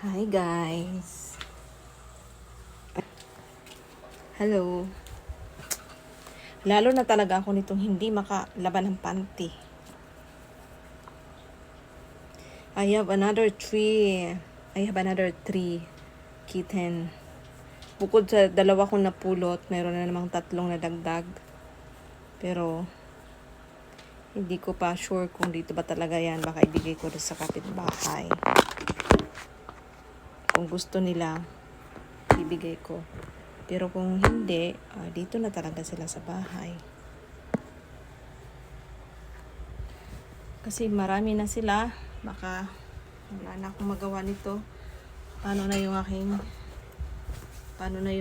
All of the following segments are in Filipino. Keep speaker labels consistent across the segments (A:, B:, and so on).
A: Hi guys. Hello. Lalo na talaga ako nitong hindi makalaban ng panty. I have another three kitten. Bukod sa dalawa kong napulot, mayroon na namang tatlong nadagdag. Pero hindi ko pa sure kung dito ba talaga yan. Baka ibigay ko rin sa kapitbahay. Kung gusto nila, ibigay ko. Pero kung hindi, dito na talaga sila sa bahay. Kasi marami na sila. Baka wala na akong magawa nito. Paano na yung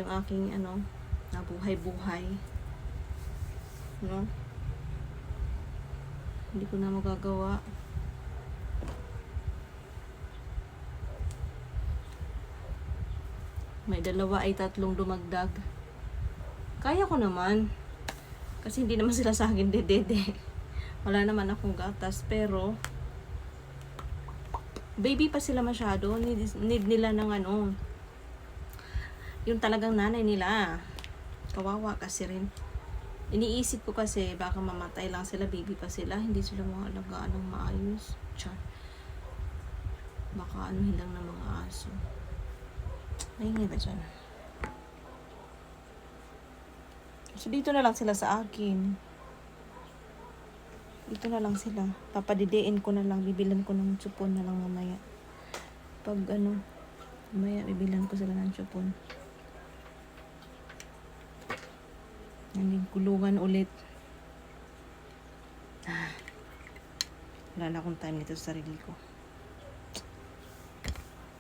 A: aking nabuhay-buhay. No? Hindi ko na magagawa. May dalawa ay tatlong dumagdag. Kaya ko naman. Kasi hindi naman sila sa akin dedede. Wala naman akong gatas. Pero, baby pa sila masyado. Need nila ng yung talagang nanay nila. Kawawa kasi rin. Iniisip ko kasi baka mamatay lang sila. Baby pa sila. Hindi sila maalagaan ng maayos. Char. Baka hilang ng mga aso. Maingay ba dyan? So, dito na lang sila sa akin. Dito na lang sila. Papadidiin ko na lang. Bibilan ko ng tsupon na lang mamaya. Pag mamaya bibilan ko sila ng tsupon. Nanding kulungan ulit. Wala na akong time nito sa sarili ko.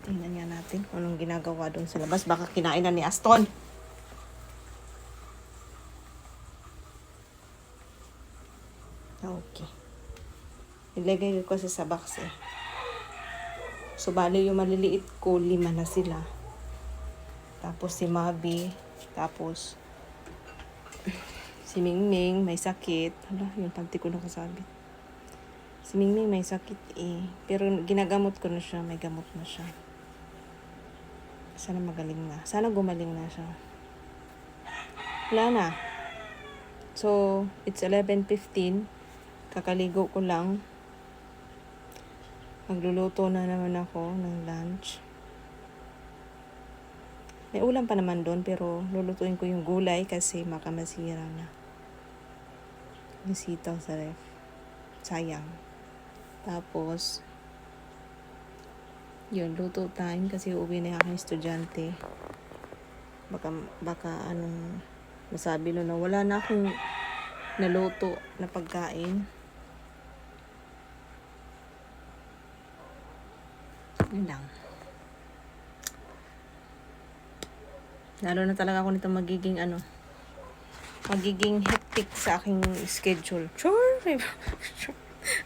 A: Tingnan nga natin kung anong ginagawa doon sa labas. Baka kinain na ni Aston. Okay. Ilagay ko kasi sa box eh. So, bali yung maliliit ko, 5 na sila. Tapos si Mabi. Tapos si Mingming may sakit. Hala, yung panty ko nakasabit. Si Mingming may sakit eh. Pero ginagamot ko na siya. May gamot na siya. Sana magaling na. Sana gumaling na siya. Wala na. So, it's 11:15. Kakaligo ko lang. Magluluto na naman ako ng lunch. May ulam pa naman doon pero lulutuin ko yung gulay kasi makamasira na. Yung sitaw sa ref. Sayang. Tapos, yun, luto time kasi uuwi na yung aking estudyante. Baka masabi na wala na akong naluto na pagkain. Yun lang. Lalo na talaga ako nito magiging hectic sa aking schedule. Sure.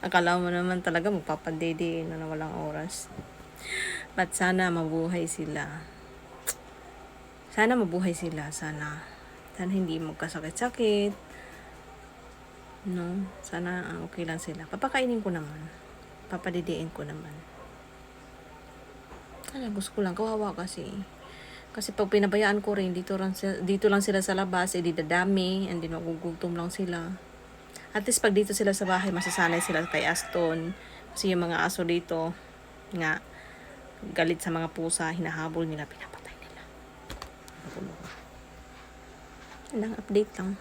A: Akala mo naman talaga magpapadede na walang oras. But sana mabuhay sila. Sana hindi magkasakit-sakit. No? Sana okay lang sila. Papakainin ko naman. Papadidiin ko naman. Gusto ko lang. Kawawa kasi. Kasi pag pinabayaan ko rin, dito lang sila sa labas, di dadami, and then magugutom lang sila. At least pag dito sila sa bahay, masasanay sila kay Aston. Kasi yung mga aso dito, nga, galit sa mga pusa, hinahabol nila, pinapatay nila. Ilang update lang.